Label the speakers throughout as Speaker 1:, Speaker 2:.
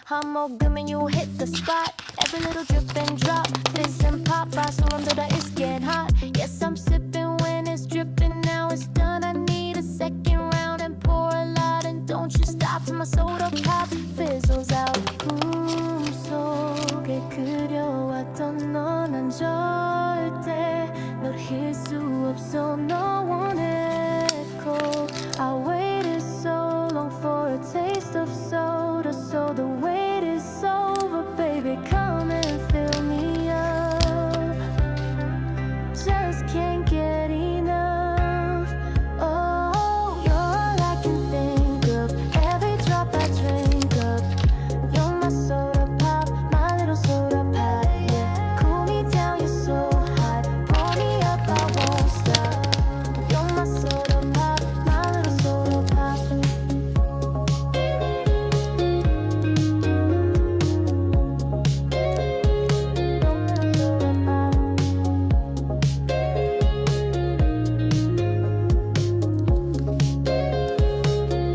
Speaker 1: 한 모금은 you hit the spot. Every little drip and drop, fizz and pop. 바소름보다 it's getting hot. Yes, I'm sipping when it's dripping. Now it's done. I need a second round and pour a lot. And don't you stop till my soda pop fizzles out. 꿈속에 그려왔던 넌 난 절대 널 잊을 수 없어. No one echo. I waited so long for a taste of soda, so the wait is over, baby. Come and fill me up. Just can't get enough. Oh, you're all I can think of. Every drop I drink up. You're my soda pop, my little soda pop. Yeah, cool me down, you're so hot. Pour me up, I won't stop. You're my soda pop, my little soda pop.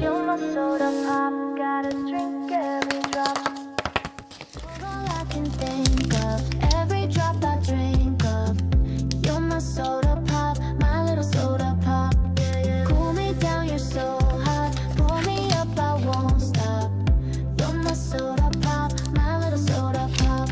Speaker 1: You're my soda pop, gotta drink every drop. You're all I can think of. Every drop I drink up. You're my soda pop, my little soda pop. Cool me down, you're so hot. Pour me up, I won't stop. You're my soda pop, my little soda pop.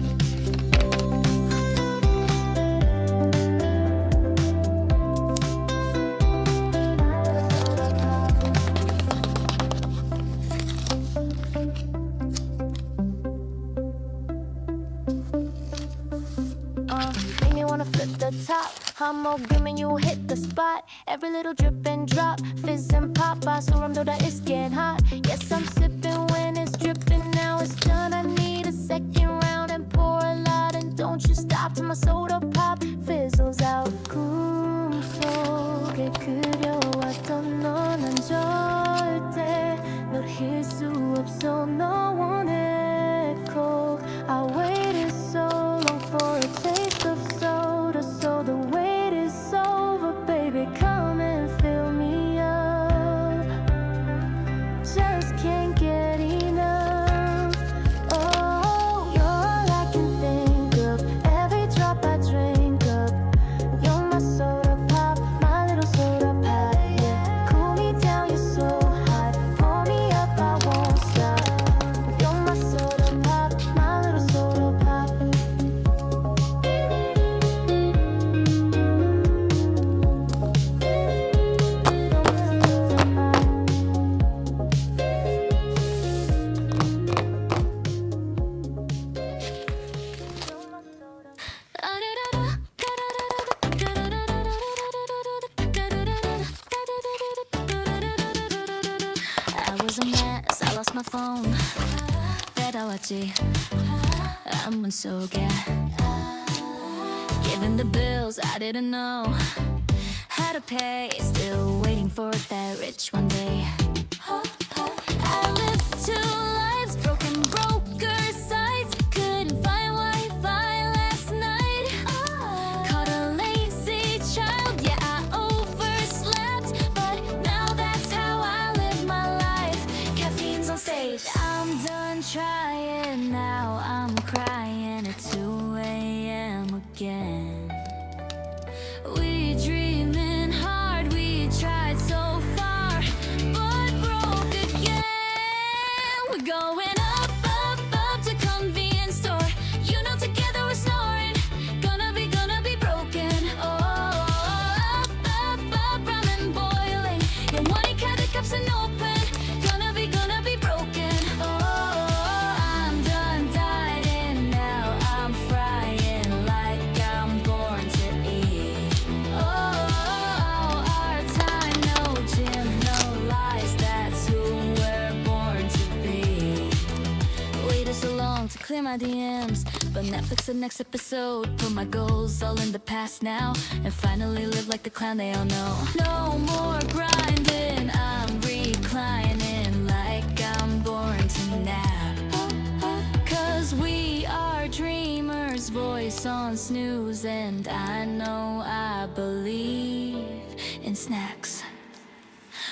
Speaker 1: Make me wanna flip the top. 한 모금은 you hit the spot. Every little drip and drop, fizz and pop. 바소름보다 it's getting hot. Yes, I'm sipping when it's dripping. Now it's done. I need a second round and pour a lot. And don't you stop till my soda pop fizzles out. 꿈속에 그려왔던 넌 난 절대 널 잊을 수 없어. No one echo. I waited so long for a taste of soda, so the wait is over, baby. Come and fill me up. Just can't get enough. Oh, you're all I can think of. Every drop I drink up. You're my soda pop, my little soda pop. Yeah, cool me down, you're so hot. Pour me up, I won't stop. You're my soda pop, my little soda pop. I was a mess, I lost my phone. 배달왔지 안문 속에. Given the bills, I didn't know how to pay. Still waiting for that rich one day. I lived two lives, broken broker sites. Couldn't find Wi-Fi last night. Caught a lazy child, yeah, I overslept. But now that's how I live my life. Caffeine's on stage. I'm done trying now. I'm crying at 2 a.m. again. We dreaming hard, we tried so far, but broke again. We're going up, up, up to convenience store. You know together we're snoring. Gonna be broken. Oh, up, up, up, ramen boiling. Yeah, money the cups and open. Gonna be broken. Oh, I'm done dieting now. I'm frying like I'm born to eat. Oh, our time, no gym, no lies. That's who we're born to be. Waited so long to clear my DMs, but Netflix the next episode. Put my goals all in the past now, and finally live like the clown they all know. No more grinding, I'm reclining like I'm born to nap. Cause we are dreamers, voice on snooze. And I know I believe in snacks.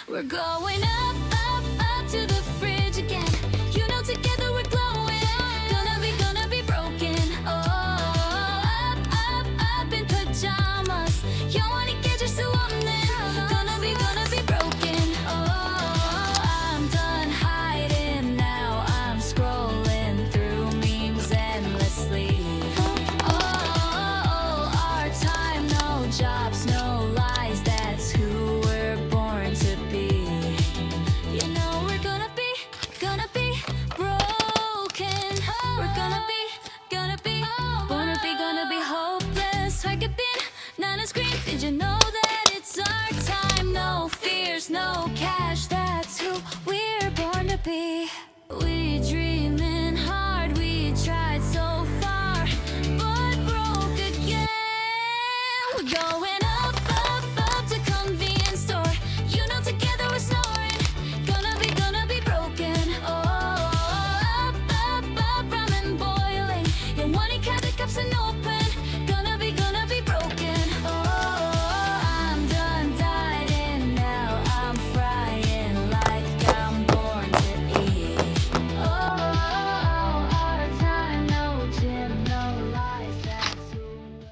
Speaker 1: We're going up, up, up to the fridge again. You know together we're glowing. busting open, gonna be broken. Oh, I'm done dieting now, I'm frying like I'm born to eat. Oh, all the time, no gym, no lies, that's who we're.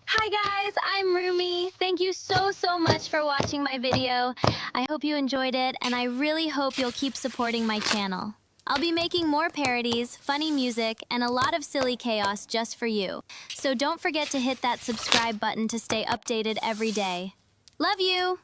Speaker 1: Hi guys, I'm Rumi. Thank you so much for watching my video. I hope you enjoyed it, and I really hope you'll keep supporting my channel. I'll be making more parodies, funny music, and a lot of silly chaos just for you. So don't forget to hit that subscribe button to stay updated every day. Love you!